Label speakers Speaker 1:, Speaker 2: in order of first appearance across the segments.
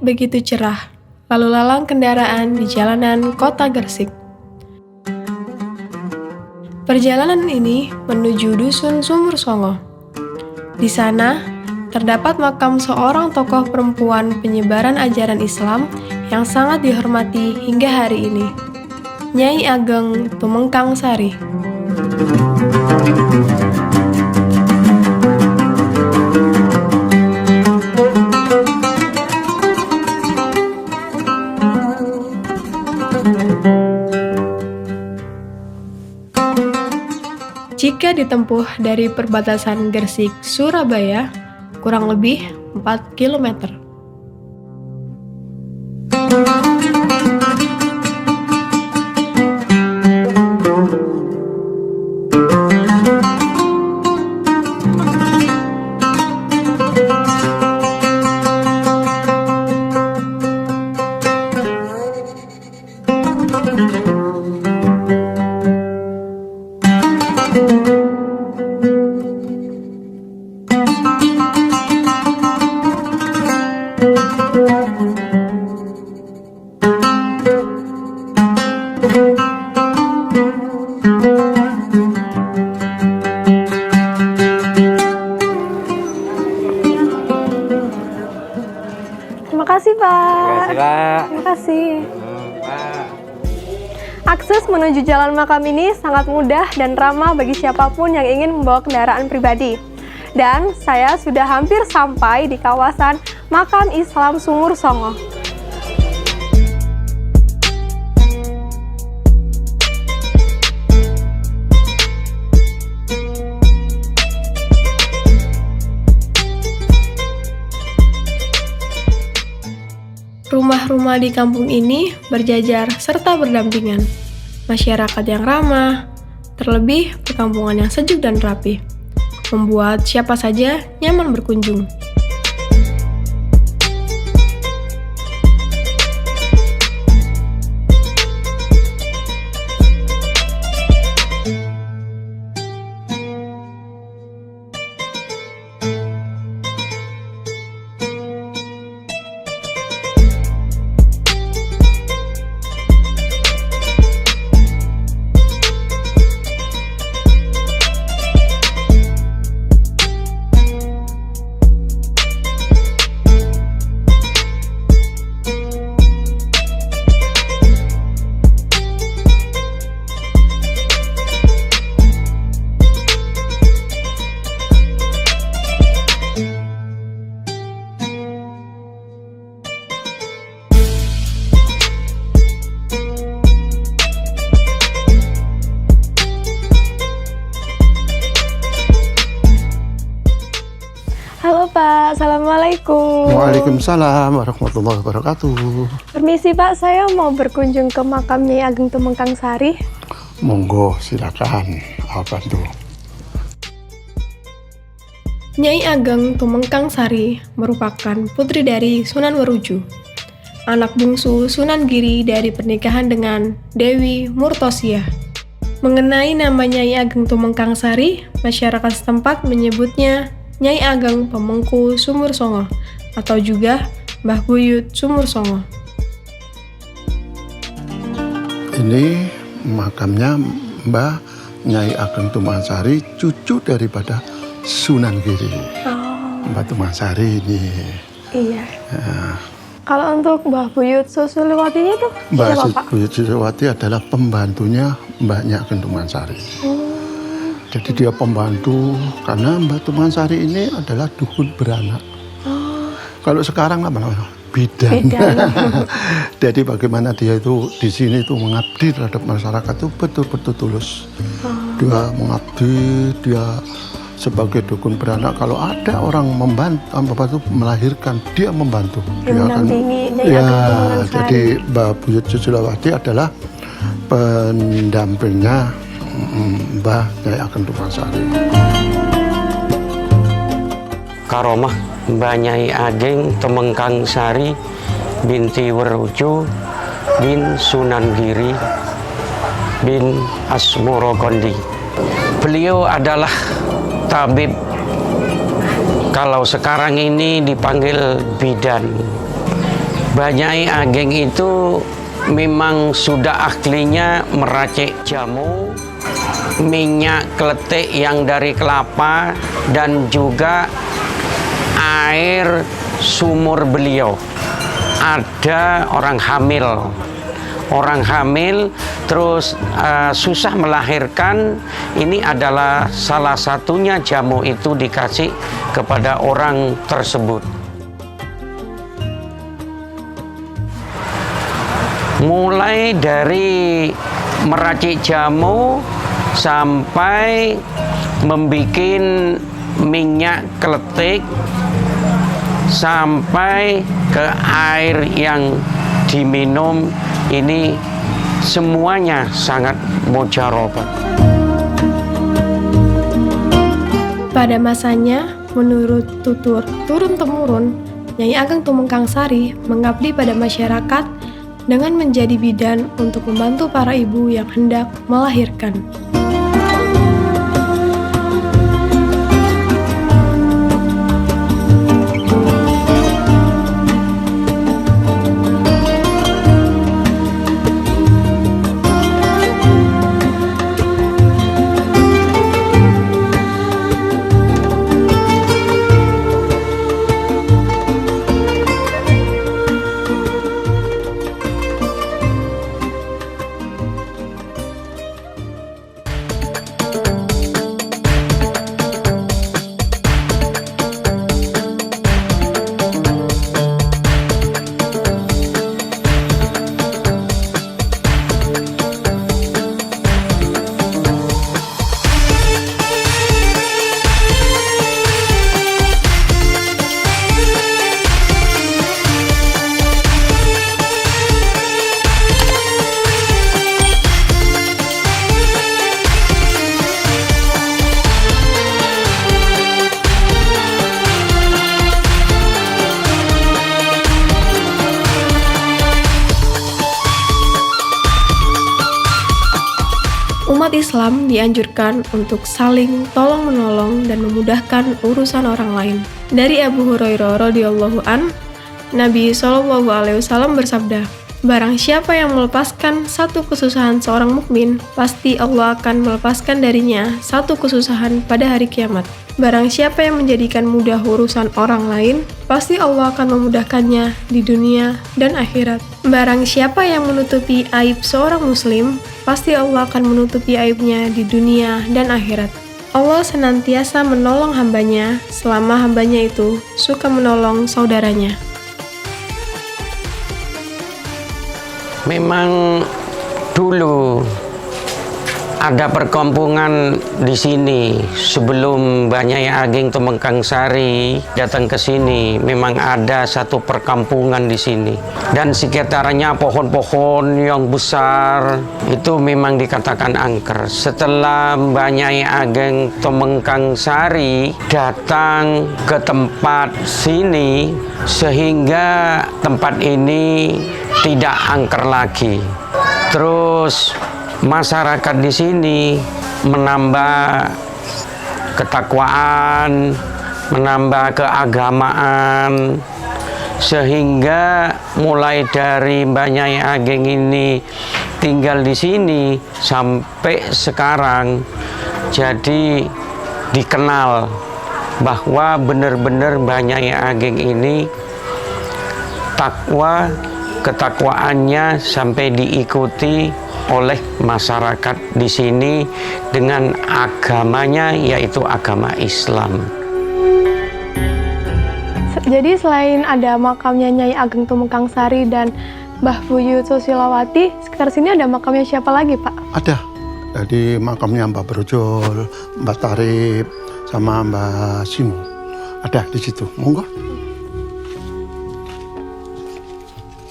Speaker 1: begitu cerah, lalu lalang kendaraan di jalanan kota Gresik. Perjalanan ini menuju Dusun Sumur Songo. Di sana, terdapat makam seorang tokoh perempuan penyebaran ajaran Islam yang sangat dihormati hingga hari ini, Nyai Ageng Tumengkang Sari. Jika ditempuh dari perbatasan Gresik-Surabaya, kurang lebih 4 km.
Speaker 2: Terima kasih, Pak.
Speaker 3: Terima kasih, Pak.
Speaker 2: Terima kasih.
Speaker 3: Pak.
Speaker 2: Akses menuju jalan makam ini sangat mudah dan ramah bagi siapapun yang ingin membawa kendaraan pribadi. Dan saya sudah hampir sampai di kawasan Makam Islam Sumur Songo.
Speaker 1: Rumah-rumah di kampung ini berjajar serta berdampingan. Masyarakat yang ramah, terlebih perkampungan yang sejuk dan rapi, membuat siapa saja nyaman berkunjung.
Speaker 2: Halo Pak, Assalamualaikum.
Speaker 4: Waalaikumsalam warahmatullahi wabarakatuh.
Speaker 2: Permisi Pak, saya mau berkunjung ke makam Nyai Ageng Tumengkang Sari.
Speaker 4: Monggo silakan, bantu.
Speaker 1: Nyai Ageng Tumengkang Sari merupakan putri dari Sunan Weruju, anak bungsu Sunan Giri dari pernikahan dengan Dewi Murtosiah. Mengenai nama Nyai Ageng Tumengkang Sari, masyarakat setempat menyebutnya Nyai Ageng Pemengku Sumur Songo atau juga Mbah Buyut Sumur Songo.
Speaker 4: Ini makamnya Mbah Nyai Ageng Tumengkang Sari, cucu daripada Sunan Giri. Mbah Tumengkang Sari ini.
Speaker 2: Iya. Kalau untuk Mbah Buyut Susuliwati itu
Speaker 4: Mbah
Speaker 2: siapa Pak?
Speaker 4: Buyut Susuliwati adalah pembantunya Mbah Nyai Ageng Tumengkang Sari. Jadi dia pembantu karena Mbah Tumengkang Sari ini adalah dukun beranak. Kalau sekarang apa namanya? Bidan. Jadi bagaimana dia itu di sini itu mengabdi terhadap masyarakat itu betul-betul tulus. Dia mengabdi, dia sebagai dukun beranak. Kalau ada orang membantu melahirkan, dia membantu. Dia
Speaker 2: mendampingi Nyai
Speaker 4: ya,
Speaker 2: Ageng Tumengkang Sari.
Speaker 4: jadi Mbah Buyut Susuliwati adalah pendampingnya Mbah Nyai Ageng Tumengkang Sari.
Speaker 3: Karomah Mbah Nyai Ageng Tumengkang Sari binti Weruju bin Sunan Giri bin Asmorogondi. Beliau adalah tabib, kalau sekarang ini dipanggil bidan. Mbah Nyai Ageng itu memang sudah ahlinya meracik jamu, minyak kletik yang dari kelapa, dan juga air sumur beliau. Ada orang hamil terus susah melahirkan, ini adalah salah satunya jamu itu dikasih kepada orang tersebut. Mulai dari meracik jamu sampai membuat minyak kletik sampai ke air yang diminum, ini semuanya sangat mujarabah.
Speaker 1: Pada masanya, menurut tutur turun-temurun, Nyai Ageng Tumengkang Sari mengabdi pada masyarakat dengan menjadi bidan untuk membantu para ibu yang hendak melahirkan. Umat Islam dianjurkan untuk saling tolong-menolong dan memudahkan urusan orang lain. Dari Abu Hurairah radhiyallahu an, Nabi SAW bersabda, "Barang siapa yang melepaskan satu kesusahan seorang mukmin, pasti Allah akan melepaskan darinya satu kesusahan pada hari kiamat. Barang siapa yang menjadikan mudah urusan orang lain, pasti Allah akan memudahkannya di dunia dan akhirat. Barang siapa yang menutupi aib seorang muslim, pasti Allah akan menutupi aibnya di dunia dan akhirat." Allah senantiasa menolong hambanya selama hambanya itu suka menolong saudaranya.
Speaker 3: Memang dulu ada perkampungan di sini sebelum Mbah Nyai Ageng Tumengkang Sari datang ke sini. Memang ada satu perkampungan di sini dan sekitarnya pohon-pohon yang besar, itu memang dikatakan angker. Setelah Mbah Nyai Ageng Tumengkang Sari datang ke tempat sini, sehingga tempat ini tidak angker lagi. Terus masyarakat di sini menambah ketakwaan, menambah keagamaan, sehingga mulai dari Mbah Nyai Ageng ini tinggal di sini sampai sekarang, jadi dikenal bahwa benar-benar Mbah Nyai Ageng ini takwa, ketakwaannya sampai diikuti oleh masyarakat di sini dengan agamanya, yaitu agama Islam.
Speaker 2: Jadi selain ada makamnya Nyai Ageng Tumengkang Sari dan Mbah Buyut Susilowati, sekitar sini ada makamnya siapa lagi, Pak?
Speaker 4: Ada. Jadi makamnya Mbah Brojol, Mbah Tarip, sama Mbah Simo. Ada di situ. Monggo.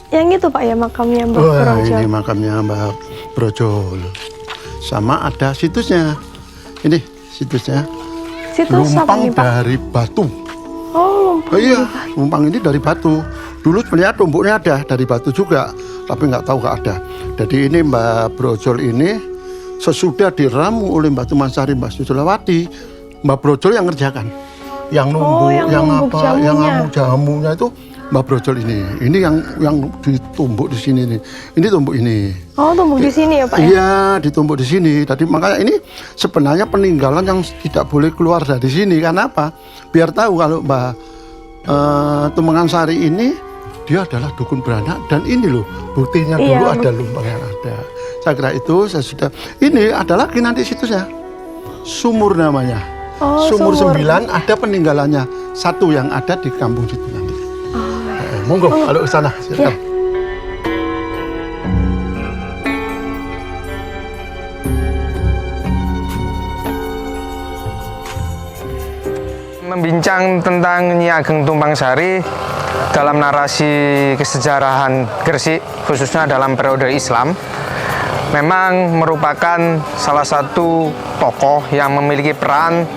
Speaker 2: Yang itu Pak ya makamnya Mbah Brojol.
Speaker 4: Ini makamnya Mbah Brojol. Sama ada situsnya. Ini situsnya.
Speaker 2: Situs apa
Speaker 4: Lumpang
Speaker 2: nih, Pak?
Speaker 4: dari batu.
Speaker 2: Oh, lumpang.
Speaker 4: Iya, lumpang ini dari batu. Dulu sebenarnya tumbuknya ada dari batu juga, tapi nggak tahu nggak ada. Jadi ini Mbah Brojol ini sesudah diramu oleh Mbah Tumansari, Mbah Susilowati, Mbah Brojol yang ngerjakan. Yang numbuh,
Speaker 2: yang
Speaker 4: yang
Speaker 2: numbuk
Speaker 4: apa,
Speaker 2: jamunya.
Speaker 4: yang ngamu jamunya itu Mbah Brojol ini yang ditumbuk di sini nih. Ini tumbuk ini.
Speaker 2: Oh, tumbuk di sini ya Pak ya?
Speaker 4: Iya, ditumbuk di sini. Tadi makanya ini sebenarnya peninggalan yang tidak boleh keluar dari sini. Karena apa? Biar tahu kalau Mbah Tumengang Sari ini dia adalah dukun beranak, dan ini loh buktinya dulu
Speaker 2: Iya,
Speaker 4: ada lumbang yang ada. Saya kira itu saya sudah. Ini ada lagi nanti situsnya. Sumur namanya.
Speaker 2: Oh,
Speaker 4: Sumur 9 ada peninggalannya. Satu yang ada di kampung situ nanti. Monggo kalau ke sana.
Speaker 2: Ya.
Speaker 5: Membincang tentang Nyi Ageng Tumpang Sari dalam narasi kesejarahan Gresik, khususnya dalam periode Islam, memang merupakan salah satu tokoh yang memiliki peran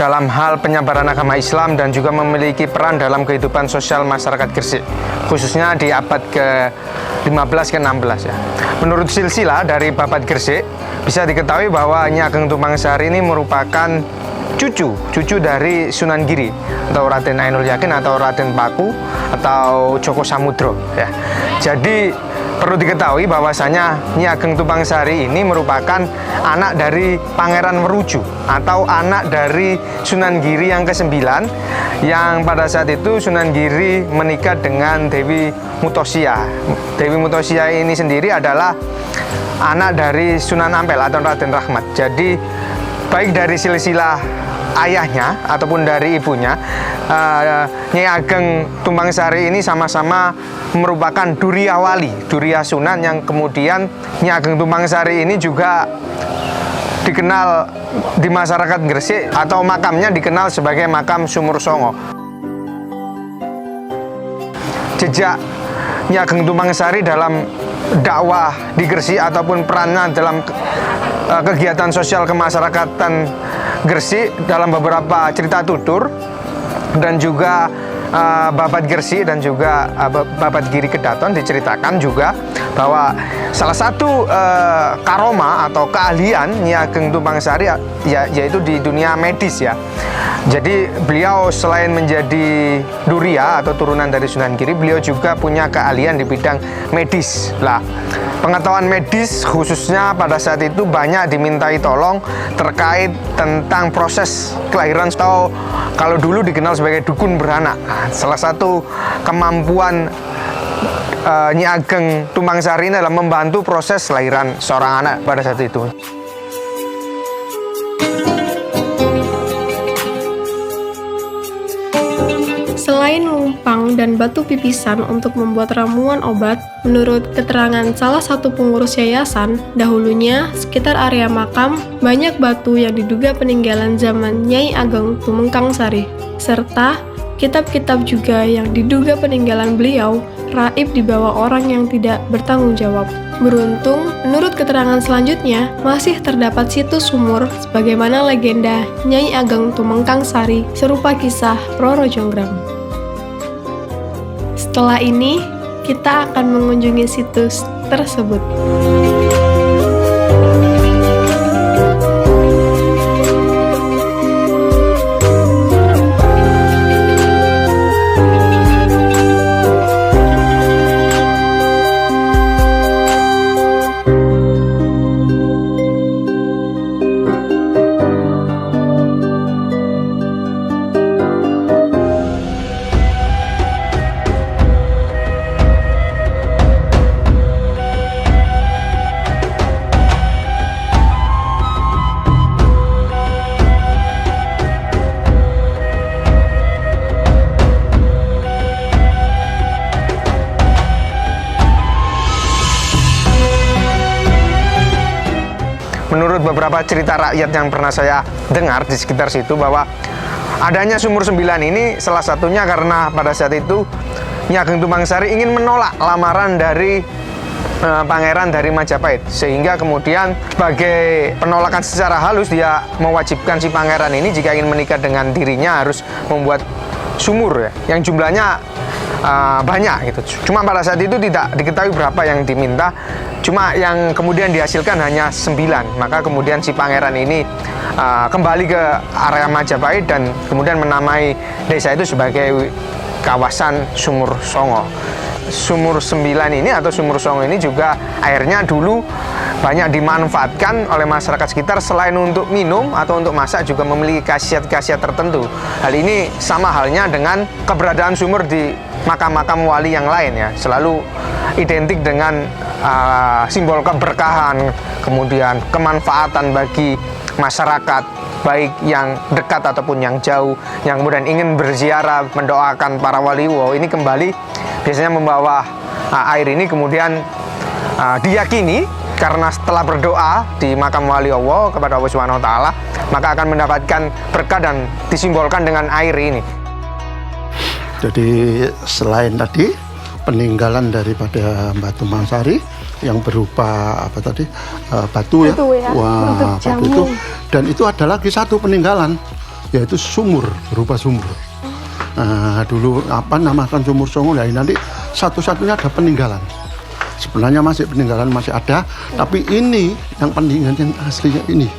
Speaker 5: dalam hal penyebaran agama Islam dan juga memiliki peran dalam kehidupan sosial masyarakat Gresik, khususnya di abad ke-15 ke-16 ya. Menurut silsilah dari Babat Gresik, bisa diketahui bahwa Nyi Ageng Tumpang Sari ini merupakan cucu dari Sunan Giri atau Raden Ainul Yakin atau Raden Paku atau Joko Samudro ya. Jadi perlu diketahui bahwasanya Nyi Ageng Tumpang Sari ini merupakan anak dari Pangeran Weruju atau anak dari Sunan Giri yang ke-9, yang pada saat itu Sunan Giri menikah dengan Dewi Mutosia. Dewi Mutosia ini sendiri adalah anak dari Sunan Ampel atau Raden Rahmat. Jadi baik dari silsilah ayahnya ataupun dari ibunya, Nyi Ageng Tumpang Sari ini sama-sama merupakan Duriya Wali, Duriya Sunan, yang kemudian Nyi Ageng Tumpang Sari ini juga dikenal di masyarakat Gresik atau makamnya dikenal sebagai makam Sumur Songo. Jejak Nyi Ageng Tumpang Sari dalam dakwah di Gresik ataupun perannya dalam kegiatan sosial kemasyarakatan Gresik dalam beberapa cerita tutur dan juga Babat Gresik dan juga Babat Giri Kedaton diceritakan juga bahwa salah satu karoma atau keahlian Nyi Ageng Tumpang Sari yaitu di dunia medis ya. Jadi beliau selain menjadi Duriya atau turunan dari Sunan Giri, beliau juga punya keahlian di bidang medis. Lah, pengetahuan medis khususnya pada saat itu banyak dimintai tolong terkait tentang proses kelahiran atau kalau dulu dikenal sebagai dukun beranak. Nah, salah satu kemampuan Nyi Ageng Tumpang Sari ini adalah membantu proses kelahiran seorang anak pada saat itu.
Speaker 1: Selain lumpang dan batu pipisan untuk membuat ramuan obat, menurut keterangan salah satu pengurus yayasan, dahulunya sekitar area makam banyak batu yang diduga peninggalan zaman Nyai Ageng Tumengkang Sari, serta kitab-kitab juga yang diduga peninggalan beliau raib dibawa orang yang tidak bertanggung jawab. Beruntung, menurut keterangan selanjutnya, masih terdapat situs sumur sebagaimana legenda Nyai Ageng Tumengkang Sari serupa kisah Roro Jonggrang. Setelah ini, kita akan mengunjungi situs tersebut.
Speaker 5: Menurut beberapa cerita rakyat yang pernah saya dengar di sekitar situ, bahwa adanya Sumur 9 ini salah satunya karena pada saat itu Nyi Ageng Tumpang Sari ingin menolak lamaran dari pangeran dari Majapahit, sehingga kemudian sebagai penolakan secara halus dia mewajibkan si pangeran ini jika ingin menikah dengan dirinya harus membuat sumur ya, yang jumlahnya banyak gitu. Cuma pada saat itu tidak diketahui berapa yang diminta, cuma yang kemudian dihasilkan hanya 9. Maka kemudian si pangeran ini kembali ke area Majapahit dan kemudian menamai desa itu sebagai kawasan Sumur Songo. Sumur 9 ini atau Sumur Songo ini juga airnya dulu banyak dimanfaatkan oleh masyarakat sekitar, selain untuk minum atau untuk masak juga memiliki khasiat-khasiat tertentu. Hal ini sama halnya dengan keberadaan sumur di makam-makam wali yang lain ya, selalu identik dengan simbol keberkahan, kemudian kemanfaatan bagi masyarakat, baik yang dekat ataupun yang jauh, yang kemudian ingin berziarah mendoakan para waliwo ini kembali biasanya membawa air ini, kemudian diyakini karena setelah berdoa di makam wali Allah kepada Allah Subhanahu wa taala, maka akan mendapatkan berkah dan disimbolkan dengan air ini.
Speaker 4: Jadi selain tadi peninggalan daripada Mbah Tumpang Sari yang berupa apa tadi batu ya,
Speaker 2: bentuk jamu.
Speaker 4: itu, dan itu ada lagi satu peninggalan yaitu sumur, berupa sumur. Nah, dulu apa namakan Sumur Songo, ya nanti satu-satunya ada peninggalan. Sebenarnya masih peninggalan masih ada, tapi ini yang peninggalan aslinya ini.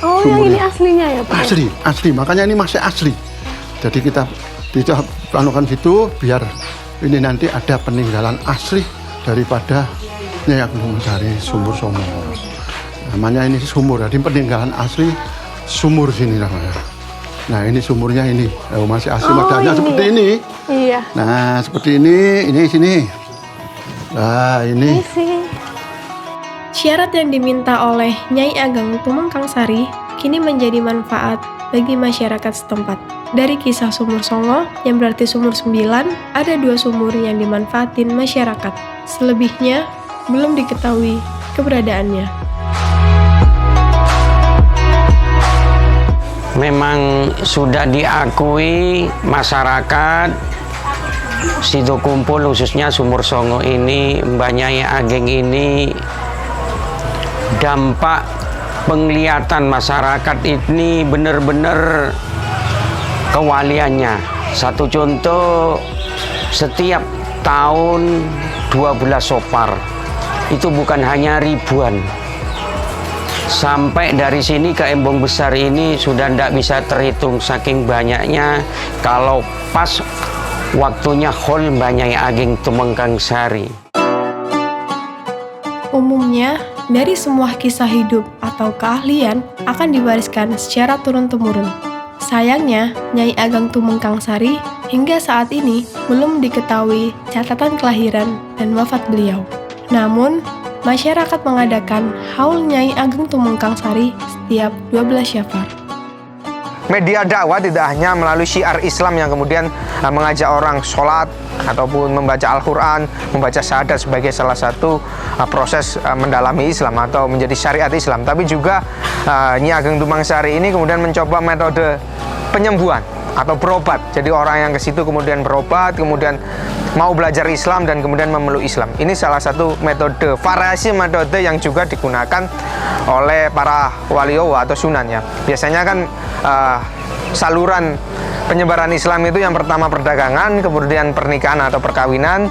Speaker 2: Oh,
Speaker 4: sumurnya.
Speaker 2: yang ini aslinya ya Pak?
Speaker 4: Asli, makanya ini masih asli. Jadi kita lakukan gitu biar ini nanti ada peninggalan asli daripada Nyai Ageng Tumpang Sari Sumur Songo. Namanya ini sumur, jadi peninggalan asli sumur sini namanya. Nah ini sumurnya ini, masih asli modalnya seperti ini.
Speaker 2: Iya.
Speaker 4: Nah seperti ini sini. Nah ini.
Speaker 1: Syarat yang diminta oleh Nyai Ageng Tumpang Sari kini menjadi manfaat bagi masyarakat setempat. Dari kisah Sumur Songo, yang berarti Sumur 9, ada 2 sumur yang dimanfaatin masyarakat. Selebihnya, belum diketahui keberadaannya.
Speaker 3: Memang sudah diakui masyarakat Situ Kumpul, khususnya Sumur Songo ini, Mbah Nyai Ageng ini, dampak penglihatan masyarakat ini benar-benar kewaliannya. Satu contoh, setiap tahun 12 Sopar itu bukan hanya ribuan, sampai dari sini ke Embong Besar ini sudah tidak bisa terhitung saking banyaknya. Kalau pas waktunya haul Mbah Nyai Ageng Tumpang Sari.
Speaker 1: Umumnya, dari semua kisah hidup atau keahlian akan diwariskan secara turun-temurun. Sayangnya, Nyai Ageng Tumpang Sari hingga saat ini belum diketahui catatan kelahiran dan wafat beliau. Namun, masyarakat mengadakan haul Nyai Ageng Tumpang Sari setiap 12 Syafar.
Speaker 5: Media dakwah tidak hanya melalui syiar Islam yang kemudian mengajak orang sholat ataupun membaca Al-Quran, membaca syahadat sebagai salah satu proses mendalami Islam atau menjadi syariat Islam, tapi juga Nyai Ageng Tumpang Sari ini kemudian mencoba metode penyembuhan atau berobat. Jadi orang yang ke situ kemudian berobat, kemudian mau belajar Islam dan kemudian memeluk Islam. Ini salah satu metode, variasi metode yang juga digunakan oleh para waliyo atau sunan ya. Biasanya kan saluran penyebaran Islam itu yang pertama perdagangan, kemudian pernikahan atau perkawinan,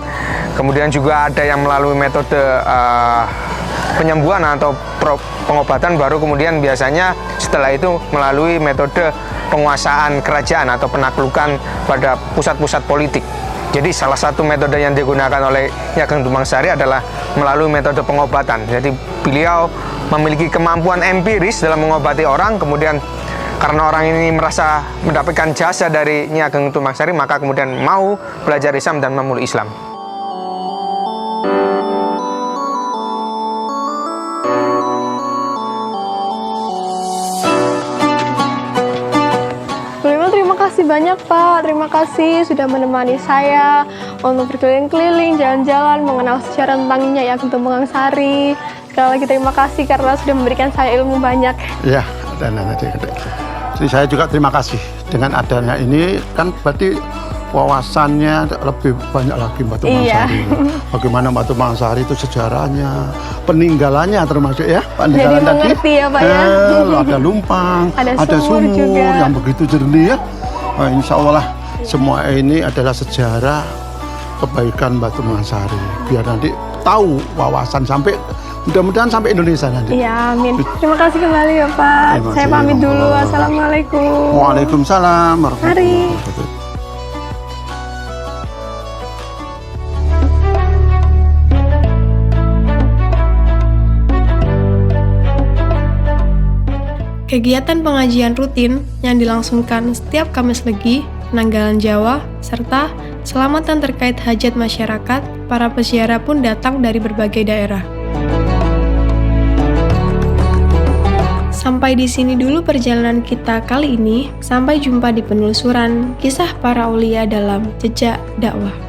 Speaker 5: kemudian juga ada yang melalui metode penyembuhan atau pengobatan, baru kemudian biasanya setelah itu melalui metode penguasaan kerajaan atau penaklukan pada pusat-pusat politik. Jadi salah satu metode yang digunakan oleh Nyai Ageng Tumpang Sari adalah melalui metode pengobatan. Jadi beliau memiliki kemampuan empiris dalam mengobati orang, kemudian karena orang ini merasa mendapatkan jasa dari Nyai Ageng Tumpang Sari, maka kemudian mau belajar Islam dan memeluk Islam.
Speaker 2: Terima kasih banyak Pak, terima kasih sudah menemani saya untuk berkeliling-keliling, jalan-jalan, mengenal sejarah tentang Nyai Ageng Tumpang Sari. Sekali lagi terima kasih karena sudah memberikan saya ilmu banyak.
Speaker 4: Ya, dan nanti. Jadi saya juga terima kasih dengan adanya ini, kan berarti wawasannya lebih banyak lagi Mbah Tumpang Sari. Bagaimana Mbah Tumpang Sari itu sejarahnya, peninggalannya termasuk ya. Peninggalan
Speaker 2: jadi mengerti ya Pak ya.
Speaker 4: Ada lumpang, ada
Speaker 2: sumur
Speaker 4: sumur
Speaker 2: juga
Speaker 4: yang begitu jernih ya. Nah, insya Allah semua ini adalah sejarah kebaikan Mbah Tumpang Sari. Biar nanti tahu wawasan sampai mudah-mudahan sampai Indonesia nanti.
Speaker 2: Iya, amin. Terima kasih kembali ya Pak. Saya pamit dulu. Assalamualaikum.
Speaker 4: Waalaikumsalam warahmatullahi wabarakatuh.
Speaker 1: kegiatan pengajian rutin yang dilangsungkan setiap Kamis Legi, penanggalan Jawa, serta selamatan terkait hajat masyarakat, para peziarah pun datang dari berbagai daerah. Sampai di sini dulu perjalanan kita kali ini. Sampai jumpa di penelusuran kisah para aulia dalam jejak dakwah.